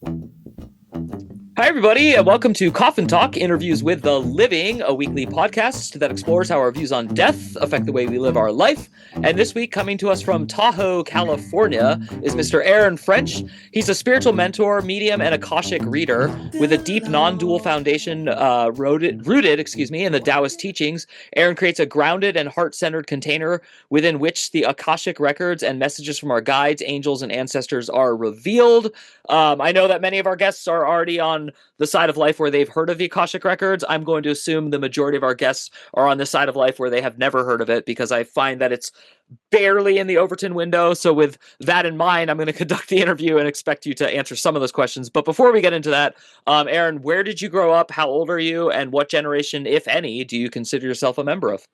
Hi, everybody, and welcome to Coffin Talk Interviews with the Living, a weekly podcast that explores how our views on death affect the way we live our life. And this week, coming to us from Tahoe, California, is Mr. Aaron French. He's a spiritual mentor, medium, and Akashic reader with a deep non-dual foundation rooted, in the Taoist teachings. Aaron creates a grounded and heart-centered container within which the Akashic records and messages from our guides, angels, and ancestors are revealed. I know that many of our guests are already on the side of life where they've heard of the Akashic Records. I'm going to assume the majority of our guests are on the side of life where they have never heard of it, because I find that it's barely in the Overton window. So with that in mind, I'm going to conduct the interview and expect you to answer some of those questions. But before we get into that, Aaron, where did you grow up? How old are you? And what generation, if any, do you consider yourself a member of?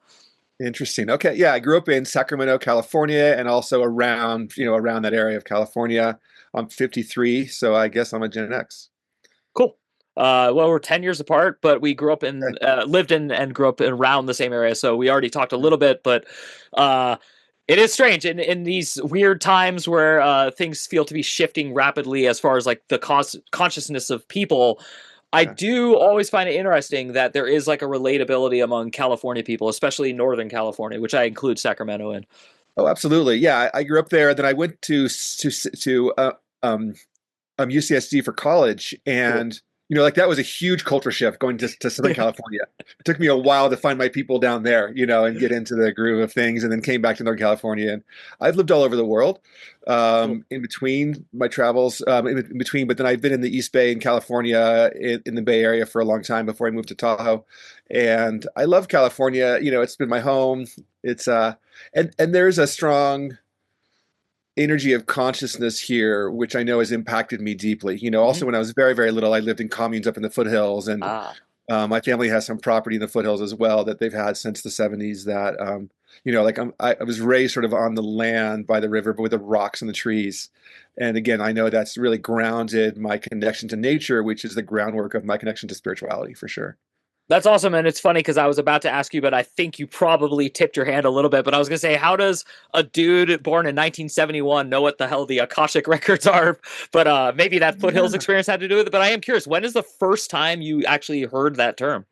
Interesting. Okay. Yeah, I grew up in Sacramento, California, and also around that area of California. I'm 53, so I guess I'm a Gen X. Cool. Well, we're 10 years apart, but we grew up Okay. lived in and grew up around the same area. So we already talked a little bit, but uh, it is strange in these weird times where things feel to be shifting rapidly as far as like the consciousness of people. I Yeah. do always find it interesting that there is like a relatability among California people, especially Northern California, which I include Sacramento in. Oh, absolutely. Yeah, I grew up there. Then I went to UCSD for college, Cool. and like that was a huge culture shift going to Southern California. It took me a while to find my people down there, and get into the groove of things, and then came back to Northern California. And I've lived all over the world, Cool. in between my travels, in between. But then I've been in the East Bay in California, in the Bay Area for a long time before I moved to Tahoe, and I love California. It's been my home. It's and there's a strong energy of consciousness here, which I know has impacted me deeply. Hmm. Also when I was very, very little, I lived in communes up in the foothills, and Ah. my family has some property in the foothills as well that they've had since the 70s. That like I was raised sort of on the land by the river, but with the rocks and the trees. And again, I know that's really grounded my connection to nature, which is the groundwork of my connection to spirituality for sure. That's awesome. And it's funny because I was about to ask you, but I think you probably tipped your hand a little bit. But I was going to say, how does a dude born in 1971 know what the hell the Akashic records are? But maybe that Foothills Yeah. experience had to do with it. But I am curious, when is the first time you actually heard that term?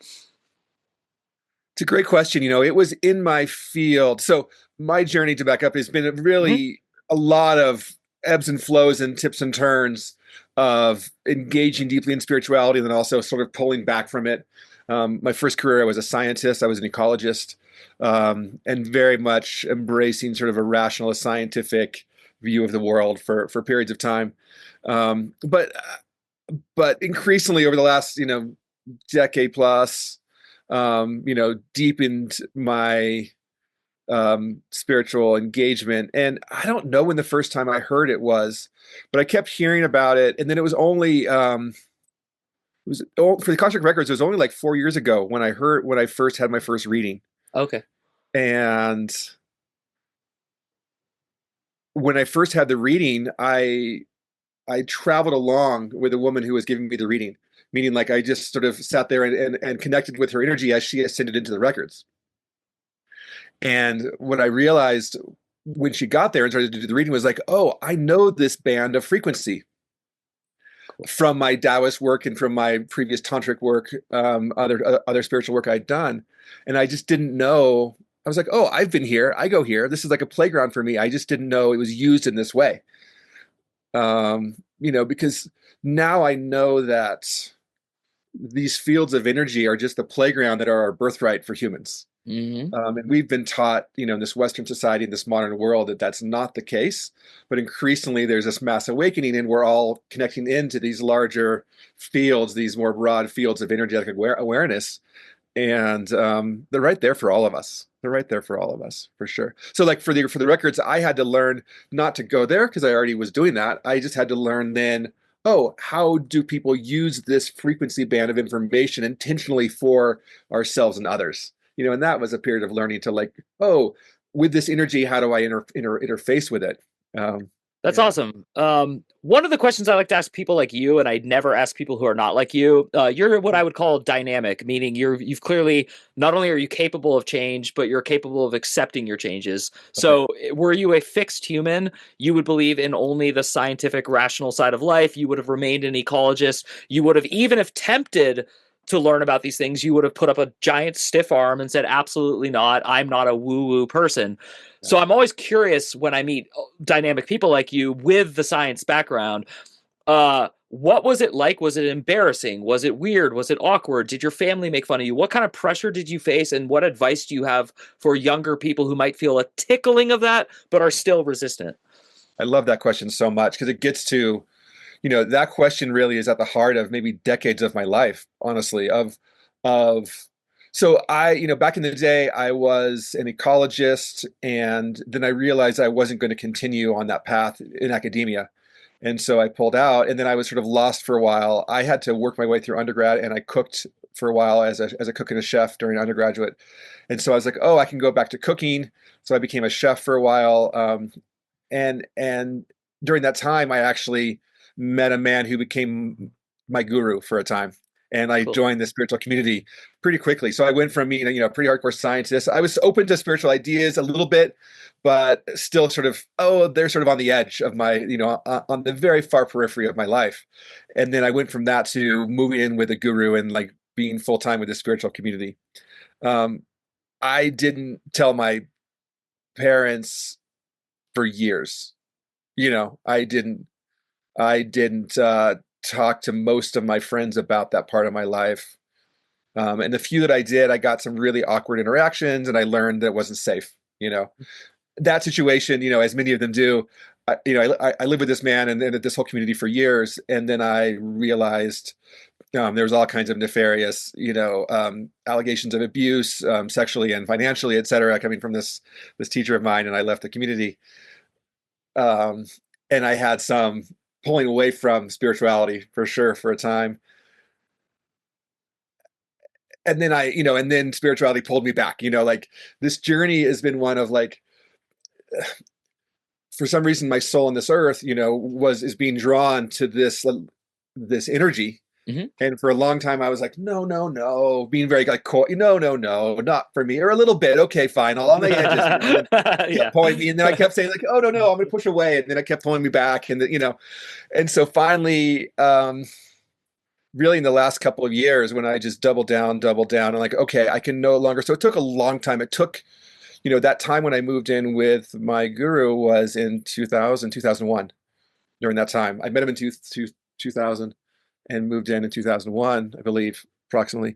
It's a great question. It was in my field. So my journey, to back up, has been Hmm. really a lot of ebbs and flows and tips and turns of engaging deeply in spirituality and then also sort of pulling back from it. My first career, I was a scientist. I was an ecologist, and very much embracing sort of a rationalist scientific view of the world for periods of time. But increasingly over the last, decade plus, deepened my spiritual engagement. And I don't know when the first time I heard it was, but I kept hearing about it. And then for the Akashic Records, it was only like 4 years ago when I first had my first reading. Okay. And when I first had the reading, I traveled along with a woman who was giving me the reading, meaning like I just sort of sat there and connected with her energy as she ascended into the records. And what I realized when she got there and started to do the reading was like, oh, I know this band of frequency Cool. from my Taoist work and from my previous tantric work, other spiritual work I'd done, and I just didn't know. I was like, oh, I've been here. I go here. This is like a playground for me. I just didn't know it was used in this way. Because now I know that these fields of energy are just the playground that are our birthright for humans. Hmm. And we've been taught, in this Western society, in this modern world, that that's not the case. But increasingly, there's this mass awakening, and we're all connecting into these larger fields, these more broad fields of energetic awareness. And they're right there for all of us. They're right there for all of us, for sure. So, like for the records, I had to learn not to go there because I already was doing that. I just had to learn then. Oh, how do people use this frequency band of information intentionally for ourselves and others? And that was a period of learning to like, oh, with this energy, how do I interface with it? That's awesome. One of the questions I like to ask people like you, and I never ask people who are not like you, you're what I would call dynamic, meaning you've clearly not only are you capable of change, but you're capable of accepting your changes. Okay. So, were you a fixed human, you would believe in only the scientific, rational side of life. You would have remained an ecologist. You would have, even if tempted to learn about these things, you would have put up a giant stiff arm and said, absolutely not. I'm not a woo woo person. Yeah. So I'm always curious when I meet dynamic people like you with the science background. What was it like? Was it embarrassing? Was it weird? Was it awkward? Did your family make fun of you? What kind of pressure did you face? And what advice do you have for younger people who might feel a tickling of that, but are still resistant? I love that question so much because it gets to, that question really is at the heart of maybe decades of my life, honestly, of so I, back in the day, I was an ecologist, and then I realized I wasn't going to continue on that path in academia. And so I pulled out, and then I was sort of lost for a while. I had to work my way through undergrad, and I cooked for a while as a cook and a chef during undergraduate. And so I was like, oh, I can go back to cooking. So I became a chef for a while. And during that time, I actually met a man who became my guru for a time. And I Cool. joined the spiritual community pretty quickly. So I went from being a pretty hardcore scientist. I was open to spiritual ideas a little bit, but still sort of, oh, they're sort of on the edge of my, on the very far periphery of my life. And then I went from that to moving in with a guru and like being full time with the spiritual community. Um, I didn't tell my parents for years. I didn't talk to most of my friends about that part of my life. And the few that I did, I got some really awkward interactions, and I learned that it wasn't safe. That situation, as many of them do. I lived with this man and this whole community for years, and then I realized there was all kinds of nefarious, allegations of abuse, sexually and financially, et cetera, coming from this teacher of mine, and I left the community. Um, and I had some pulling away from spirituality for sure for a time. And then and then spirituality pulled me back. Like this journey has been one of like, for some reason, my soul on this earth, is being drawn to this energy. Mm-hmm. And for a long time, I was like, no, no, no, being very like, no, no, no, not for me, or a little bit. Okay, fine, I'll on the edges. And then Yeah. kept pulling me, and then I kept saying like, oh no, no, I'm going to push away, and then it kept pulling me back, and and so finally, really in the last couple of years, when I just doubled down, and like, okay, I can no longer. So it took a long time. It took, that time when I moved in with my guru was in 2000, 2001. During that time, I met him in 2000 and moved in 2001, I believe, approximately.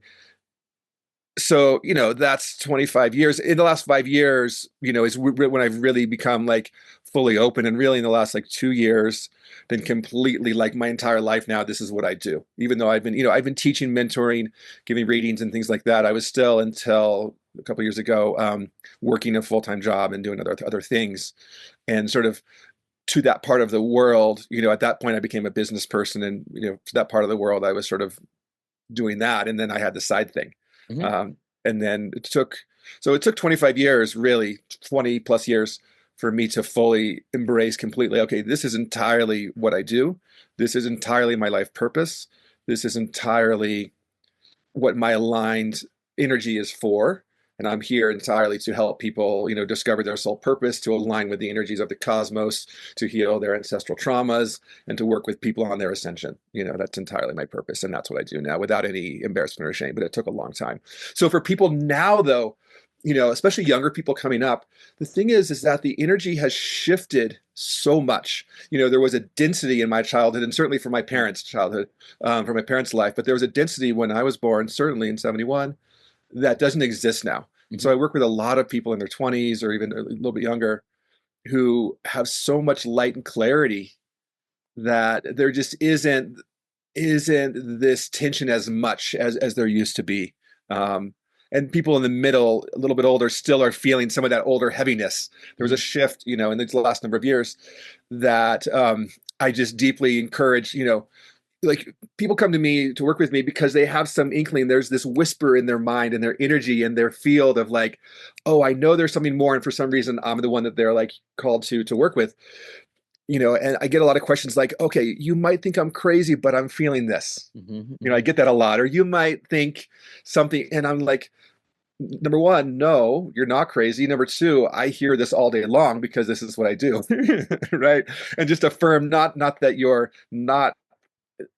So, that's 25 years. In the last 5 years, is when I've really become like fully open. And really in the last like 2 years, been completely like my entire life now, this is what I do. Even though I've been teaching, mentoring, giving readings and things like that, I was still, until a couple of years ago, working a full-time job and doing other things. And sort of to that part of the world, at that point I became a business person, and to that part of the world I was sort of doing that, and then I had the side thing. Mm-hmm. And then it took 25 years, really 20 plus years, for me to fully embrace completely, okay, this is entirely what I do. This is entirely my life purpose. This is entirely what my aligned energy is for. And I'm here entirely to help people, discover their soul purpose, to align with the energies of the cosmos, to heal their ancestral traumas, and to work with people on their ascension. That's entirely my purpose. And that's what I do now, without any embarrassment or shame, but it took a long time. So for people now, though, especially younger people coming up, the thing is that the energy has shifted so much. There was a density in my childhood, and certainly for my parents' childhood, for my parents' life, but there was a density when I was born, certainly in 71, that doesn't exist now. Mm-hmm. So I work with a lot of people in their 20s or even a little bit younger who have so much light and clarity that there just isn't this tension as much as there used to be. And people in the middle, a little bit older, still are feeling some of that older heaviness. There was a shift, in the last number of years that I just deeply encourage, like people come to me to work with me because they have some inkling. There's this whisper in their mind and their energy and their field of like, oh, I know there's something more. And for some reason, I'm the one that they're like called to work with. And I get a lot of questions like, okay, you might think I'm crazy, but I'm feeling this. I get that a lot. Or you might think something, and I'm like, number one, no, you're not crazy. Number two, I hear this all day long because this is what I do, right? And just affirm not that you're not,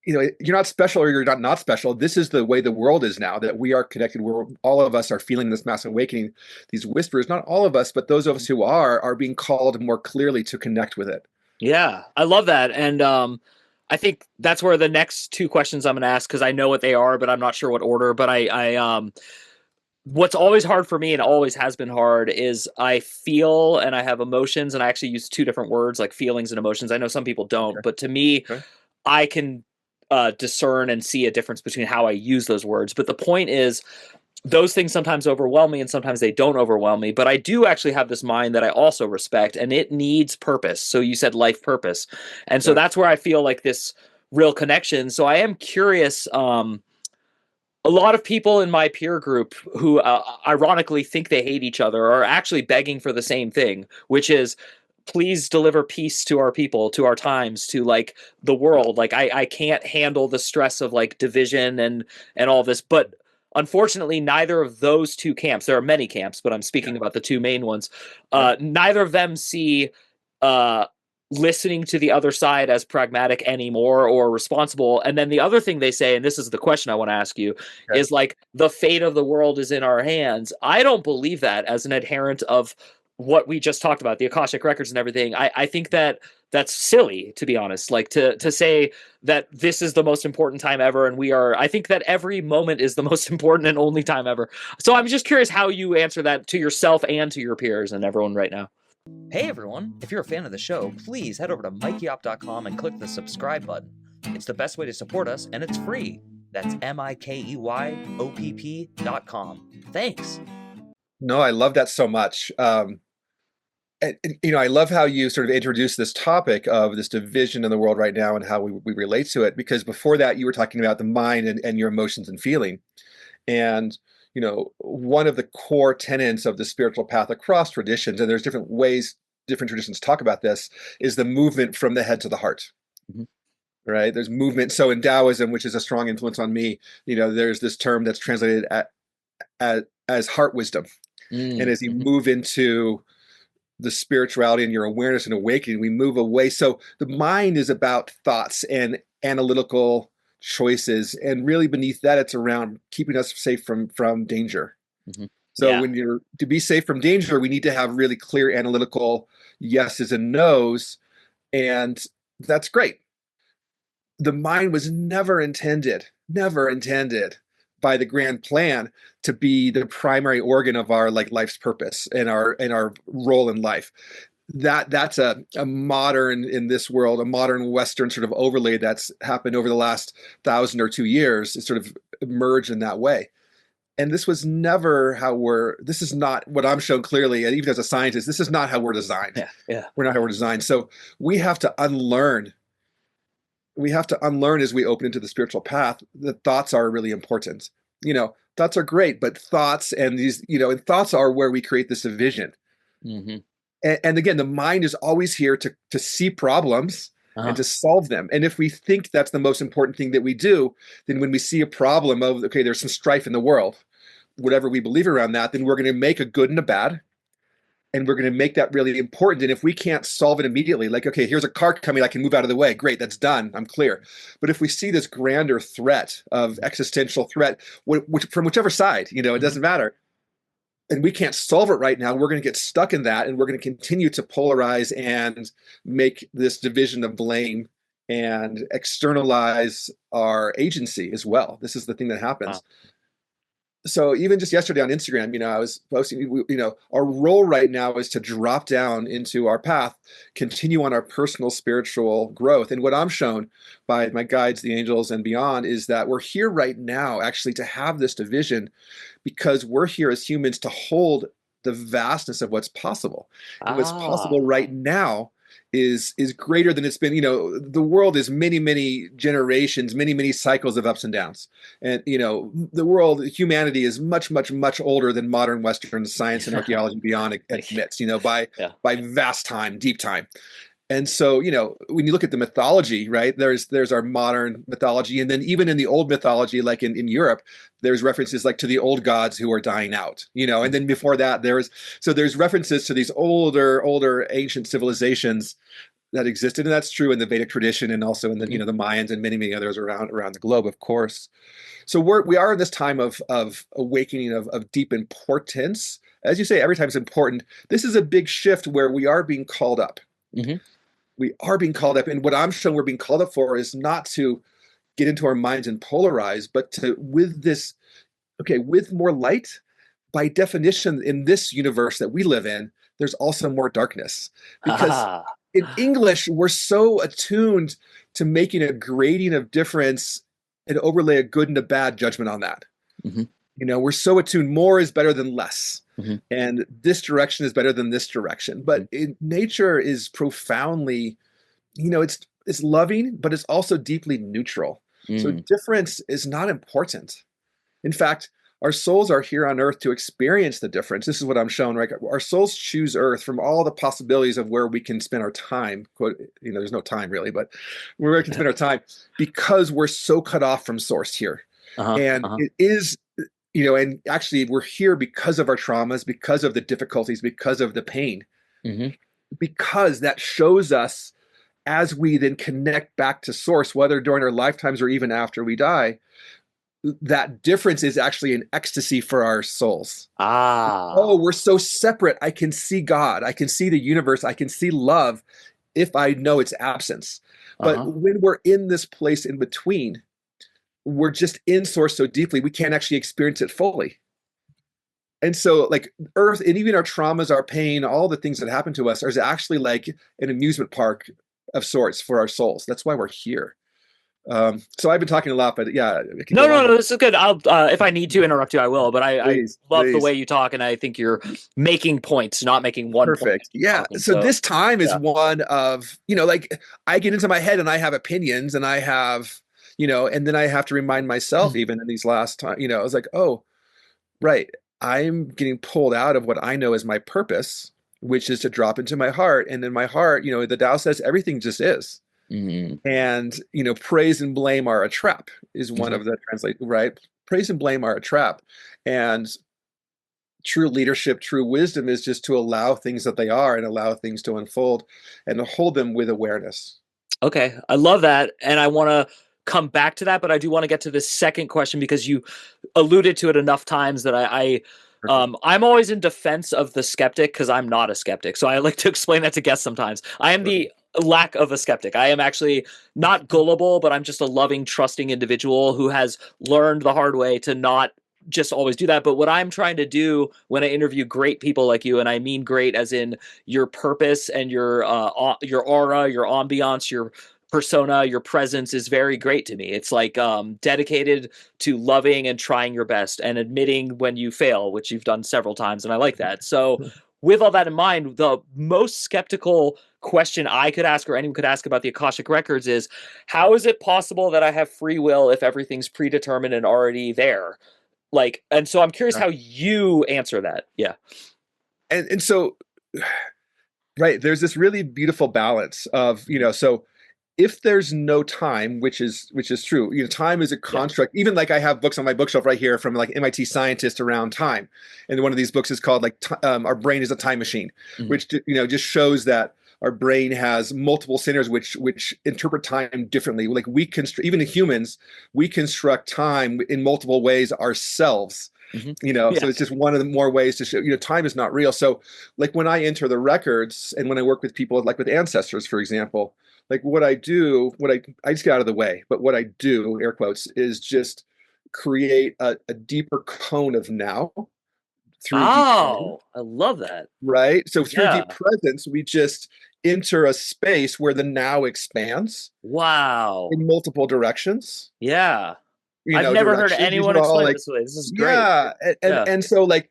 you're not special or you're not special. This is the way the world is now, that we are connected. We're all of us are feeling this mass awakening, these whispers. Not all of us, but those of us who are being called more clearly to connect with it. Yeah, I love that. And I think that's where the next two questions I'm going to ask, because I know what they are, but I'm not sure what order. But what's always hard for me and always has been hard is I feel and I have emotions, and I actually use two different words, like feelings and emotions. I know some people don't, Okay. but to me, Okay. I can discern and see a difference between how I use those words. But the point is, those things sometimes overwhelm me and sometimes they don't overwhelm me, but I do actually have this mind that I also respect, and it needs purpose. So you said life purpose, and so Yeah. that's where I feel like this real connection. So I am curious. A lot of people in my peer group who ironically think they hate each other are actually begging for the same thing, which is, please deliver peace to our people, to our times, to like the world. Like I can't handle the stress of like division and all this. But unfortunately, neither of those two camps, there are many camps, but I'm speaking about the two main ones, Yeah. neither of them see uh listening to the other side as pragmatic anymore or responsible. And then the other thing they say, and this is the question I want to ask you, Okay. is like the fate of the world is in our hands. I don't believe that as an adherent of what we just talked about, the Akashic records and everything. I think that that's silly, to be honest. Like to say that this is the most important time ever, and I think that every moment is the most important and only time ever. So I'm just curious how you answer that to yourself and to your peers and everyone right now. Hey everyone, if you're a fan of the show, please head over to mikeyop.com and click the subscribe button. It's the best way to support us, and it's free. That's MIKEYOPP.com. Thanks. No, I love that so much. I love how you sort of introduced this topic of this division in the world right now and how we relate to it. Because before that, you were talking about the mind and your emotions and feeling. And, one of the core tenets of the spiritual path across traditions, and there's different ways, different traditions talk about this, is the movement from the head to the heart. Mhm. Right? There's movement. So in Taoism, which is a strong influence on me, there's this term that's translated as heart wisdom. And as you Mhm. move into the spirituality and your awareness and awakening, we move away. So the mind is about thoughts and analytical choices, and really beneath that, it's around keeping us safe from danger. Mhm. So Yeah. when you're to be safe from danger, we need to have really clear analytical yeses and nos, and that's great. The mind was never intended by the grand plan to be the primary organ of our like life's purpose and our role in life. That's a modern, in this world, a modern Western sort of overlay that's happened over the last 1,000 or 2 years. It sort of emerged in that way. And this was never this is not what I'm shown clearly. And even as a scientist, this is not how we're designed. Yeah. Yeah. We're not how we're designed. So we have to unlearn as we open into the spiritual path that thoughts are really important. Thoughts are great, but thoughts and and thoughts are where we create this vision. Hmm. And again, the mind is always here to see problems and Uh-huh. to solve them. And if we think that's the most important thing that we do, then when we see a problem of, okay, there's some strife in the world, whatever we believe around that, then we're going to make a good and a bad, and we're going to make that really important. And if we can't solve it immediately, like, okay, here's a car coming, I can move out of the way. Great, that's done. I'm clear. But if we see this grander threat of existential threat, from whichever side, it Mhm. doesn't matter, and we can't solve it right now, we're going to get stuck in that, and we're going to continue to polarize and make this division of blame and externalize our agency as well. This is the thing that Wow. happens. So even just yesterday on Instagram, I was posting, our role right now is to drop down into our path, continue on our personal spiritual growth. And what I'm shown by my guides, the angels and beyond, is that we're here right now actually to have this division because we're here as humans to hold the vastness of what's possible. And what's Ah. possible right now is greater than it's been. The world is many generations, many cycles of ups and downs. And the world, humanity is much older than modern Western science and archaeology beyond admits, by Yeah. vast time, deep time. And so, when you look at the mythology, right, there's our modern mythology. And then even in the old mythology, like in Europe, there's references like to the old gods who are dying out, and then before that, there's references to these older ancient civilizations that existed. And that's true in the Vedic tradition and also in the, Mhm. the Mayans and many others around the globe, of course. So we are in this time of awakening of deep importance. As you say, every time is important. This is a big shift where we are being called up. Mhm. We are being called up. And what I'm showing we're being called up for is not to get into our minds and polarize, but to, with more light, by definition, in this universe that we live in, there's also more darkness. Because Ah. in English, we're so attuned to making a grading of difference and overlay a good and a bad judgment on that. Mhm. We're so attuned, more is better than less. Mhm. And this direction is better than this direction. But nature is profoundly, it's loving, but it's also deeply neutral. So Mhm. difference is not important. In fact, our souls are here on earth to experience the difference. This is what I'm showing, right? Our souls choose earth from all the possibilities of where we can spend our time. Quote, there's no time really, but where we can spend our time because we're so cut off from source here. Uh-huh. And Uh-huh. it is, and actually we're here because of our traumas, because of the difficulties, because of the pain, Mhm. because that shows us as we then connect back to source, whether during our lifetimes or even after we die, that difference is actually an ecstasy for our souls. Ah. Oh, we're so separate. I can see God. I can see the universe. I can see love if I know its absence. But Uh-huh. when we're in this place in between, we're just in source so deeply, we can't actually experience it fully. And so, like Earth, and even our traumas, our pain, all the things that happen to us, is actually like an amusement park of sorts for our souls. That's why we're here. So I've been talking a lot, but yeah, I can No, go no, on. no, this is good. I'll if I need to interrupt you, I will. But I Please, love the please. way you talk, and I think you're making points, not making one point Perfect. as you're Yeah. talking. So So this time is yeah. one of, like I get into my head and I have opinions and I have, and then I have to remind myself even in these last time, I was like, oh, right. I'm getting pulled out of what I know is my purpose, which is to drop into my heart. And in my heart, the Tao says everything just is. Mhm. And, praise and blame are a trap is one Mhm. of the translate, right? Praise and blame are a trap. And true leadership, true wisdom is just to allow things that they are and allow things to unfold and to hold them with awareness. Okay, I love that, and I want to come back to that, but I do want to get to the second question because you alluded to it enough times that Perfect. I'm always in defense of the skeptic because I'm not a skeptic. So I like to explain that to guests sometimes. I am Perfect. the lack of a skeptic. I am actually not gullible, but I'm just a loving, trusting individual who has learned the hard way to not just always do that. But what I'm trying to do when I interview great people like you, and I mean great as in your purpose and your aura, your ambiance, your persona, your presence is very great to me. It's like dedicated to loving and trying your best and admitting when you fail, which you've done several times, and I like that. So, with all that in mind, the most skeptical question I could ask or anyone could ask about the Akashic records is how is it possible that I have free will if everything's predetermined and already there? Like, and so I'm curious Yeah. how you answer that. Yeah. And so right, there's this really beautiful balance of, so if there's no time, which is true, time is a Yeah. construct. Even like I have books on my bookshelf right here from like MIT scientists around time, and one of these books is called like Our Brain is a Time Machine, Mhm. which just shows that our brain has multiple centers which interpret time differently. Like even humans, we construct time in multiple ways ourselves. Mhm. So Yeah. it's just one of the more ways to show, time is not real. So like when I enter the records and when I work with people like with ancestors, for example, like what I do, I just get out of the way, but what I do, air quotes, is just create a deeper cone of now through deep presence, Oh, I love that. right? So through Yeah. deep presence, we just enter a space where the now expands Wow. in multiple directions, Yeah. I've never heard directions. These anyone are all explain it like, this way. This is great. yeah, and Yeah. and so like,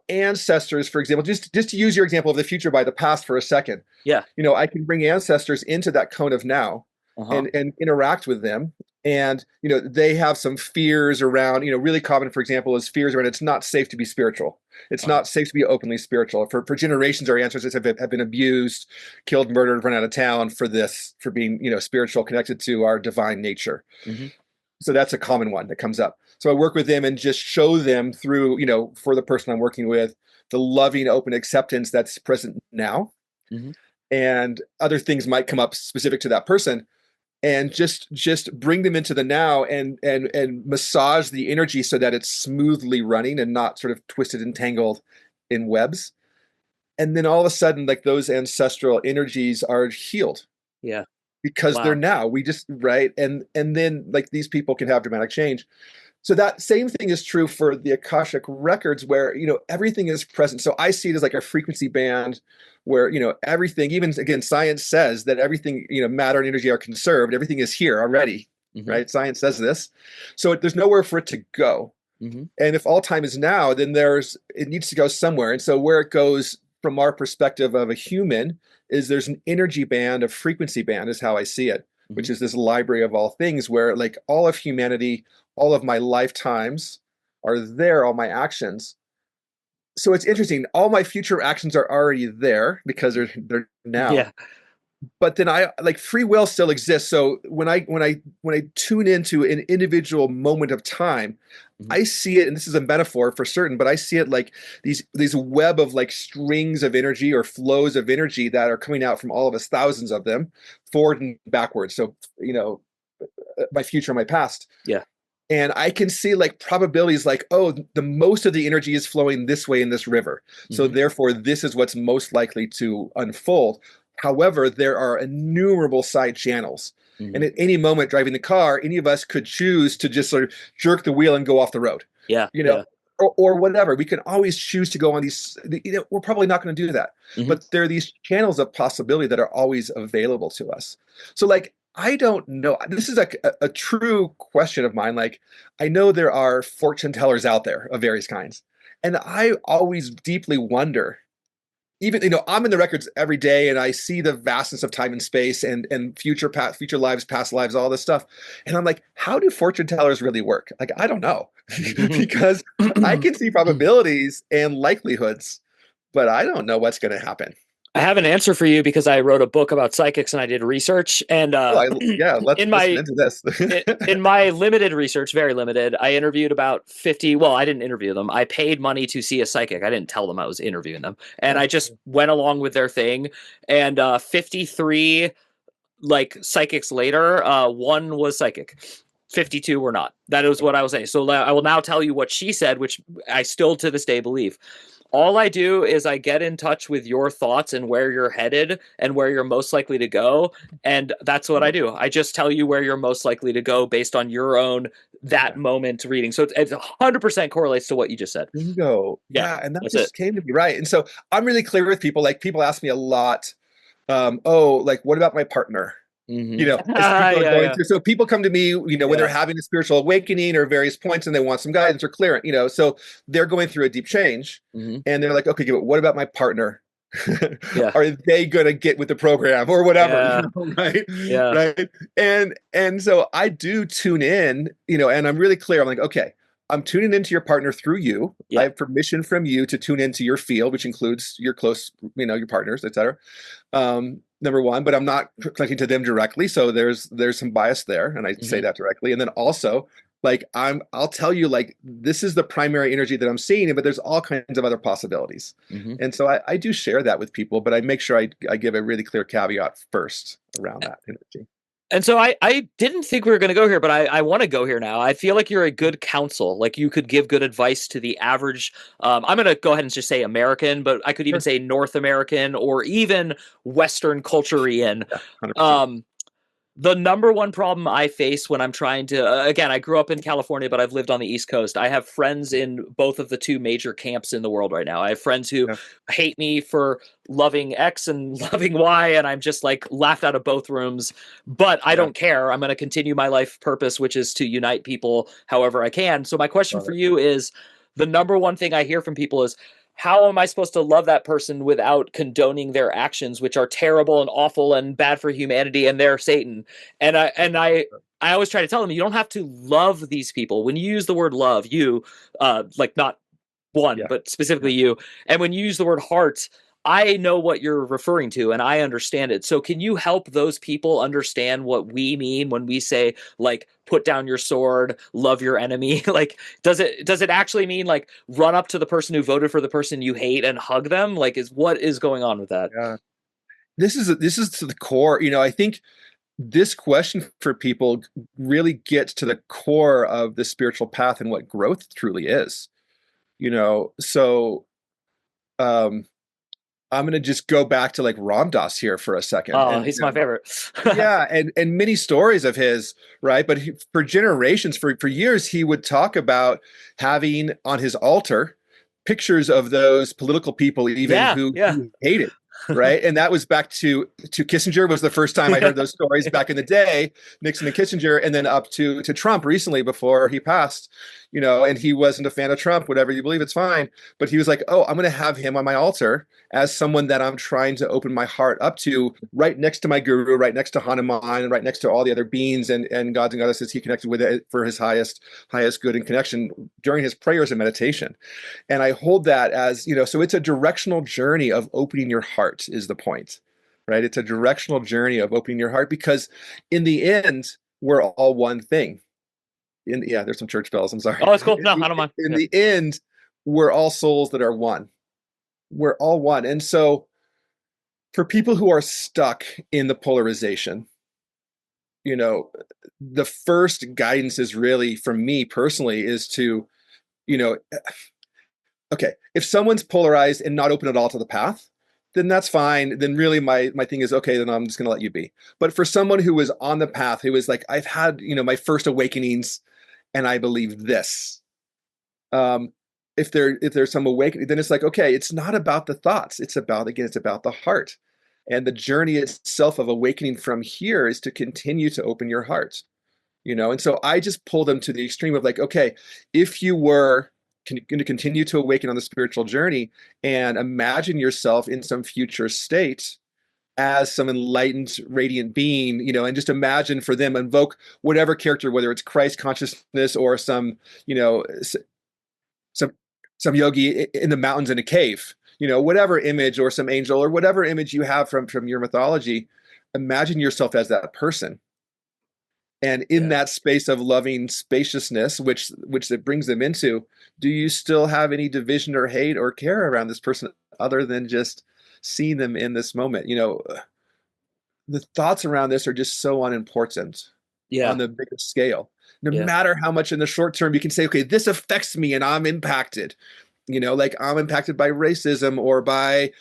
ancestors, for example, just to use your example of the future by the past for a second, Yeah. I can bring ancestors into that cone of now Uh-huh. and interact with them. And, they have some fears around, really common, for example, is fears around it's not safe to be spiritual. It's Uh-huh. not safe to be openly spiritual. For generations, our ancestors have been abused, killed, murdered, run out of town for being, spiritual, connected to our divine nature. Hmm. So that's a common one that comes up. So I work with them and just show them through, for the person I'm working with, the loving, open acceptance that's present now. Hmm. And other things might come up specific to that person, and just bring them into the now, and massage the energy so that it's smoothly running and not sort of twisted and tangled in webs. And then all of a sudden, like, those ancestral energies are healed Yeah. because they're Wow. now, we just, right. And then, like, these people can have dramatic change. So that same thing is true for the Akashic records, where, everything is present. So I see it as like a frequency band where, everything, even again, science says that everything, matter and energy are conserved. Everything is here already, Hmm. right? Science says this. So there's nowhere for it to go. Hmm. And if all time is now, then it needs to go somewhere. And so where it goes from our perspective of a human is there's an energy band, a frequency band is how I see it, Hmm. which is this library of all things where, like, all of humanity, all of my lifetimes are there, all my actions. So it's interesting. All my future actions are already there because they're now. Yeah. But then I, like, free will still exists. So when I tune into an individual moment of time, Hmm. I see it, and this is a metaphor for certain, but I see it like these web of, like, strings of energy or flows of energy that are coming out from all of us, thousands of them, forward and backwards. So, my future, my past. Yeah. And I can see, like, probabilities, like, oh, the most of the energy is flowing this way in this river. So Hmm. therefore, this is what's most likely to unfold. However, there are innumerable side channels. Hmm. And at any moment driving the car, any of us could choose to just sort of jerk the wheel and go off the road, Yeah. you know, Yeah. or whatever. We can always choose to go on these, we're probably not going to do that. Hmm. But there are these channels of possibility that are always available to us. So, like, I don't know. This is a true question of mine. Like, I know there are fortune tellers out there of various kinds. And I always deeply wonder, even, I'm in the records every day and I see the vastness of time and space, and future lives, past lives, all this stuff. And I'm like, how do fortune tellers really work? Like, I don't know. Because I can see probabilities and likelihoods, but I don't know what's going to happen. I have an answer for you because I wrote a book about psychics and I did research. And Yeah, let's in listen my into this. in my limited research, very limited, I interviewed about 50. Well, I didn't interview them. I paid money to see a psychic. I didn't tell them I was interviewing them, and I just went along with their thing. And 53 like psychics later, one was psychic. 52 were not. That is what I was saying. So I will now tell you what she said, which I still to this day believe. All I do is I get in touch with your thoughts and where you're headed and where you're most likely to go. And that's what I do. I just tell you where you're most likely to go based on your own that Yeah. moment reading. So it's 100% correlates to what you just said. Bingo. Yeah, Yeah, and that that's it. just came to me, right. And so I'm really clear with people. Like, people ask me a lot, oh, like, what about my partner? Hmm. As Yeah, people are going yeah, through. So people come to me, when they're yeah, having a spiritual awakening or various points, and they want some guidance or clearance, so they're going through a deep change, hmm, and they're like, okay, but what about my partner? yeah, Are they gonna get with the program or whatever, yeah, right? yeah, Right. And so I do tune in, and I'm really clear. I'm like, okay, I'm tuning into your partner through you. I yeah. have permission from you to tune into your field, which includes your close, your partners, etc. Number one, but I'm not clicking to them directly, so there's some bias there, and I say Hmm. that directly. And then also, like, I'll tell you, like, this is the primary energy that I'm seeing, but there's all kinds of other possibilities. Hmm. And so I do share that with people, but I make sure I give a really clear caveat first around that energy. And so I didn't think we were going to go here, but I want to go here now. I feel like you're a good counsel. Like you could give good advice to the average. I'm going to go ahead and just say American, but I could even Sure. say North American or even Western culture-ian. Yeah, 100%. Um, the number one problem I face when I'm trying to, again, I grew up in California, but I've lived on the East Coast. I have friends in both of the two major camps in the world right now. I have friends who Yeah. hate me for loving X and loving Y, and I'm just like laughed out of both rooms. But I Yeah. don't care. I'm going to continue my life purpose, which is to unite people however I can. So, my question Love for it. you is the number one thing I hear from people is, how am I supposed to love that person without condoning their actions, which are terrible and awful and bad for humanity, and they're Satan? And I always try to tell them you don't have to love these people. When you use the word love, you like not one, Yeah. but specifically Yeah. you. And when you use the word heart, I know what you're referring to and I understand it. So can you help those people understand what we mean when we say like put down your sword, love your enemy? Like does it actually mean like run up to the person who voted for the person you hate and hug them? Like is what is going on with that? Yeah. This is to the core. I think this question for people really gets to the core of the spiritual path and what growth truly is. So um, I'm going to just go back to like Ram Dass here for a second, Oh, and he's my favorite. yeah, and many stories of his, right? But for generations, for years, he would talk about having on his altar pictures of those political people, even Yeah, who yeah. he hated, right? And that was back to Kissinger was the first time I heard those stories back in the day, Nixon and Kissinger, and then up to Trump recently before he passed. And he wasn't a fan of Trump, whatever you believe, it's fine. But he was like, oh, I'm going to have him on my altar as someone that I'm trying to open my heart up to, right next to my guru, right next to Hanuman, and right next to all the other beings and gods and goddesses he connected with it for his highest good and connection during his prayers and meditation. And I hold that as, so it's a directional journey of opening your heart is the point, right? It's a directional journey of opening your heart because in the end, we're all one thing. Yeah, there's some church bells. I'm sorry. Oh, it's cool. No, I don't mind. In Yeah. the end, we're all souls that are one. We're all one. And so for people who are stuck in the polarization, you know, the first guidance is really, from me personally, is to, you know, okay, if someone's polarized and not open at all to the path, then that's fine. Then really my thing is, okay, then I'm just gonna let you be. But for someone who was on the path, who was like, I've had, my first awakenings and I believe this. Um, if there's some awakening, then it's like, okay, it's not about the thoughts. It's about, again, it's about the heart. And the journey itself of awakening from here is to continue to open your heart. And so I just pull them to the extreme of like, okay, if you were going to continue to awaken on the spiritual journey and imagine yourself in some future state as some enlightened, radiant being, and just imagine for them, invoke whatever character, whether it's Christ consciousness or some, some some yogi in the mountains in a cave, whatever image, or some angel, or whatever image you have from your mythology. Imagine yourself as that person, and in Yeah. that space of loving spaciousness, which it brings them into, do you still have any division or hate or care around this person other than just seeing them in this moment? The thoughts around this are just so unimportant on Yeah. the bigger scale. No Yeah. matter how much in the short term you can say, okay, this affects me and I'm impacted. Like I'm impacted by racism, or by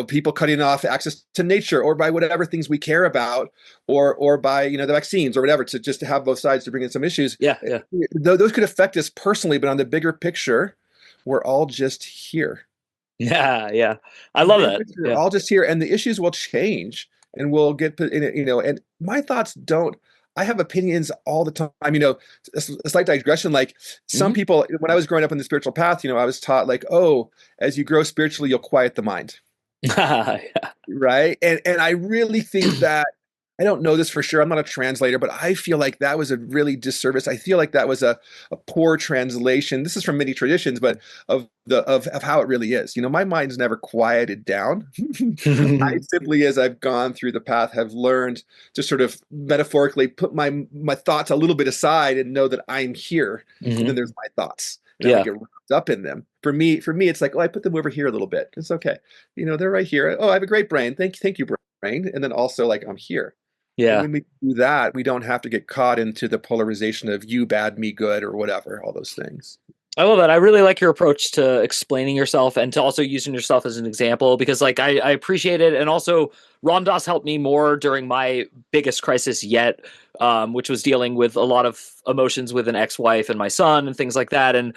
people cutting off access to nature, or by whatever things we care about, or by the vaccines or whatever, to just to have both sides to bring in some issues. Yeah. Yeah. Those could affect us personally, but on the bigger picture, we're all just here. Yeah. Yeah. I The love bigger that. picture, we're Yeah. all just here, and the issues will change, and we'll get put in it. And my thoughts don't. I have opinions all the time. A slight digression. Like some Hmm. people, when I was growing up in the spiritual path, I was taught like, oh, as you grow spiritually, you'll quiet the mind. Yeah. Right. And I really think that, I don't know this for sure, I'm not a translator, but I feel like that was a really disservice. I feel like that was a poor translation. This is from many traditions, but of how it really is. My mind's never quieted down. I simply, as I've gone through the path, have learned to sort of metaphorically put my thoughts a little bit aside and know that I'm here. And then Hmm. there's my thoughts. And I don't Yeah. get wrapped up in them. For me, it's like, oh, I put them over here a little bit. It's okay. They're right here. Oh, I have a great brain. Thank you, brain. And then also, like, I'm here. And Yeah. when we do that, we don't have to get caught into the polarization of you bad, me good, or whatever, all those things. I love that. I really like your approach to explaining yourself and to also using yourself as an example because, like, I appreciate it. And also, Ram Dass helped me more during my biggest crisis yet, which was dealing with a lot of emotions with an ex-wife and my son and things like that. And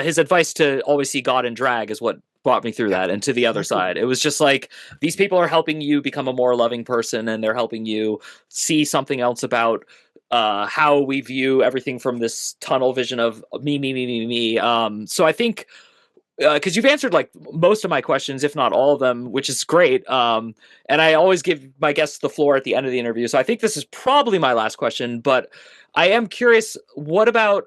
his advice to always see God in drag is what brought me through Yeah, that and to the other absolutely. side. It was just like these people are helping you become a more loving person and they're helping you see something else about how we view everything from this tunnel vision of me, me, me, me, me. So I think because you've answered like most of my questions, if not all of them, which is great. And I always give my guests the floor at the end of the interview. So I think this is probably my last question, but I am curious, what about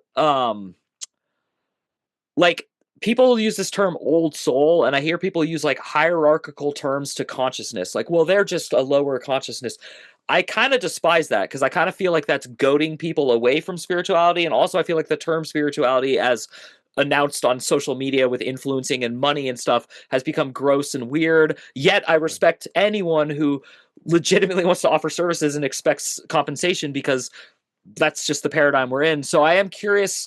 like people use this term old soul, and I hear people use like hierarchical terms to consciousness, like, well, they're just a lower consciousness. I kind of despise that because I kind of feel like that's goading people away from spirituality. And also, I feel like the term spirituality, as announced on social media with influencing and money and stuff, has become gross and weird. Yet I respect anyone who legitimately wants to offer services and expects compensation, because that's just the paradigm we're in. So I am curious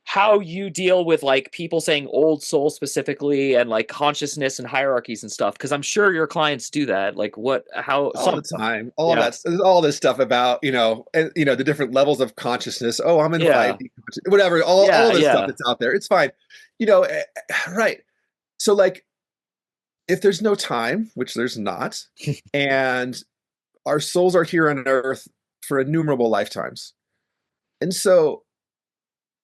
how you deal with like people saying old soul specifically, and like consciousness and hierarchies and stuff, because I'm sure your clients do that. Like what, how All some, the time, all yeah, that's all this stuff about, and, the different levels of consciousness. Oh, I'm in yeah, 5D, whatever, all yeah, this stuff yeah. that's out there. It's fine. Right. So like, if there's no time, which there's not, and our souls are here on earth for innumerable lifetimes. And so,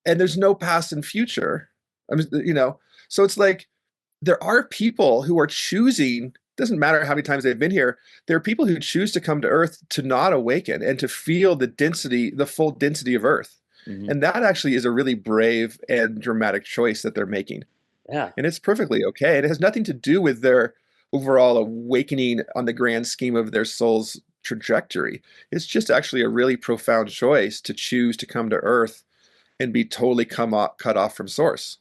and there's no past and future. I mean, so it's like, there are people who are choosing, doesn't matter how many times they've been here, there are people who choose to come to earth to not awaken and to feel the density, the full density of earth. Hmm. And that actually is a really brave and dramatic choice that they're making. Yeah. And it's perfectly okay. It has nothing to do with their overall awakening on the grand scheme of their soul's trajectory. It's just actually a really profound choice to choose to come to earth and be totally cut off from source.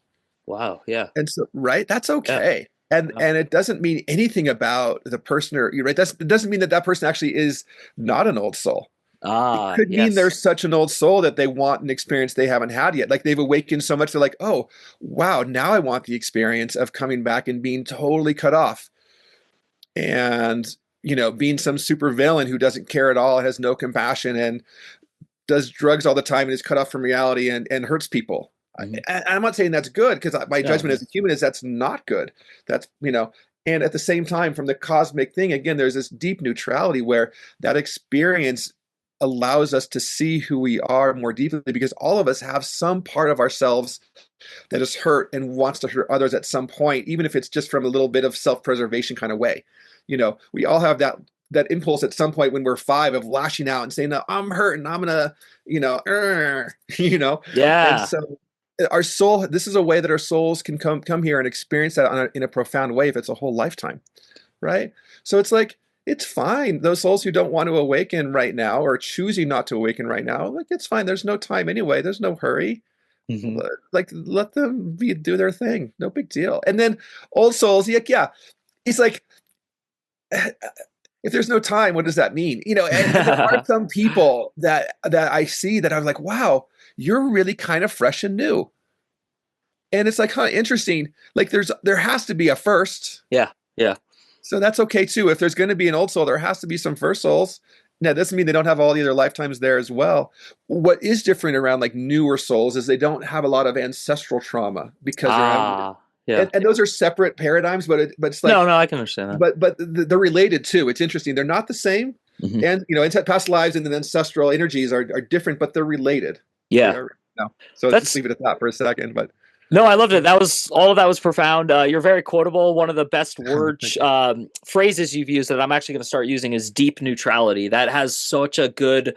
Wow. Yeah. And so, right, that's Yeah. okay. And Yeah. and it doesn't mean anything about the person, or you're right. It doesn't mean that that person actually is not an old soul. It Ah, could mean they're yes. such an old soul that they want an experience they haven't had yet. Like they've awakened so much, they're like, oh, wow, now I want the experience of coming back and being totally cut off. And, being some super villain who doesn't care at all, has no compassion, and does drugs all the time and is cut off from reality and hurts people. Hmm. I'm not saying that's good, because my No, judgment no. as a human is that's not good. That's, and at the same time, from the cosmic thing, again, there's this deep neutrality where that experience allows us to see who we are more deeply, because all of us have some part of ourselves that is hurt and wants to hurt others at some point, even if it's just from a little bit of self-preservation kind of way. We all have that impulse at some point when we're 5 of lashing out and saying, no, I'm hurting, I'm gonna, you know. And Yeah. so our soul, this is a way that our souls can come here and experience that in a profound way if it's a whole lifetime, right? So it's like, it's fine. Those souls who don't want to awaken right now, or choosing not to awaken right now, like, it's fine. There's no time anyway. There's no hurry. Hmm. Like, let them do their thing. No big deal. And then old souls, yeah. He's like, if there's no time, what does that mean? And there are some people that I see that I'm like, wow, you're really kind of fresh and new. And it's like, huh, interesting. Like there has to be a first. Yeah. Yeah. So that's okay too. If there's going to be an old soul, there has to be some first souls. Now, that doesn't mean they don't have all the other lifetimes there as well. What is different around like newer souls is they don't have a lot of ancestral trauma, because they're having, Ah, yeah. and those are separate paradigms, but it's No, like, no, I can understand that. but they're related too. It's interesting. They're not the same. Hmm. And past lives and then ancestral energies are different, but they're related. They Yeah. are. No. So just That's leave it at that for a second. But No, I loved it. That was all of that was profound. You're very quotable. One of the best thank you. phrases you've used that I'm actually going to start using is deep neutrality. That has such a good.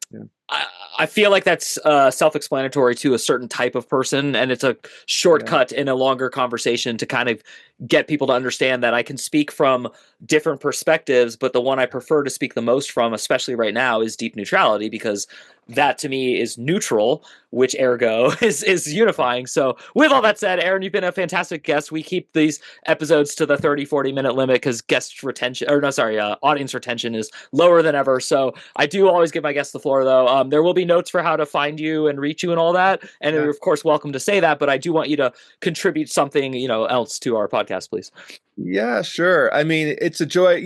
Yeah. I, I feel like that's self-explanatory to a certain type of person, and it's a Yeah. shortcut in a longer conversation to kind of get people to understand that I can speak from different perspectives, but the one I prefer to speak the most from, especially right now, is deep neutrality, because that to me is neutral, which ergo is unifying. So with all that said, Aaron, you've been a fantastic guest. We keep these episodes to the 30-40 minute limit because guest retention, or no, sorry, audience retention is lower than ever. So I do always give my guests the floor, though. There will be notes for how to find you and reach you and all that, and Yeah. you're of course welcome to say that, but I do want you to contribute something else to our podcast, please. Yeah, sure. I mean, it's a joy,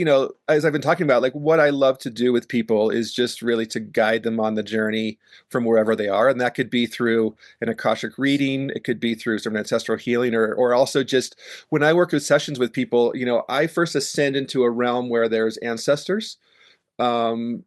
as I've been talking about, like what I love to do with people is just really to guide them on the journey from wherever they are. And that could be through an Akashic reading, it could be through some ancestral healing, or also just when I work with sessions with people, I first ascend into a realm where there's ancestors. Um,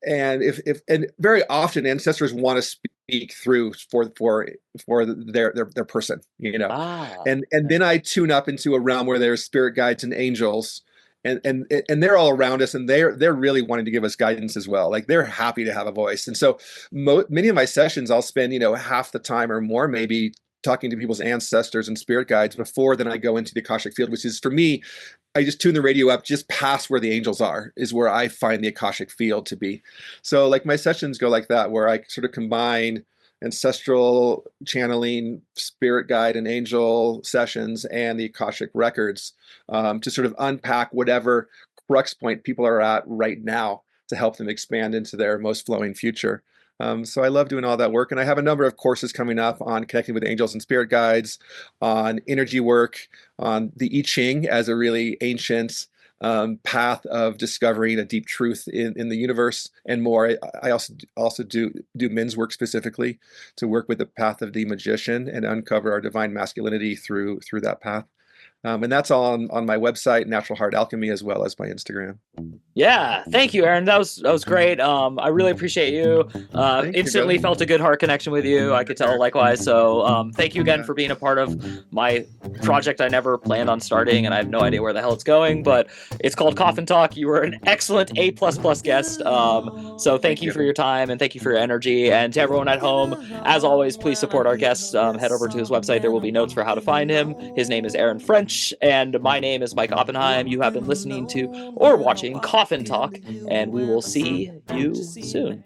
and if and very often ancestors want to speak through for their person, Ah, and yeah. then I tune up into a realm where there's spirit guides and angels, and they're all around us, and they're really wanting to give us guidance as well. Like they're happy to have a voice. And so many of my sessions I'll spend half the time or more maybe talking to people's ancestors and spirit guides before then I go into the Akashic field, which is for me, I just tune the radio up just past where the angels are, is where I find the Akashic field to be. So like my sessions go like that, where I sort of combine ancestral channeling, spirit guide and angel sessions and the Akashic records to sort of unpack whatever crux point people are at right now to help them expand into their most flowing future. So I love doing all that work. And I have a number of courses coming up on connecting with angels and spirit guides, on energy work, on the I Ching as a really ancient path of discovering a deep truth in the universe, and more. I also do men's work specifically to work with the path of the magician and uncover our divine masculinity through that path. And that's all on my website, Natural Heart Alchemy, as well as my Instagram. Yeah, thank you, Aaron. That was great. I really appreciate you. Thank you, Instantly brother. felt a good heart connection with you. I could tell likewise. So thank you again Yeah. for being a part of my project I never planned on starting, and I have no idea where the hell it's going, but it's called Coffin Talk. You were an excellent A++ guest. So thank you for your time, and thank you for your energy. And to everyone at home, as always, please support our guests. Head over to his website. There will be notes for how to find him. His name is Aaron French, and my name is Mike Oppenheim. You have been listening to or watching Coffin Talk, and we will see you soon.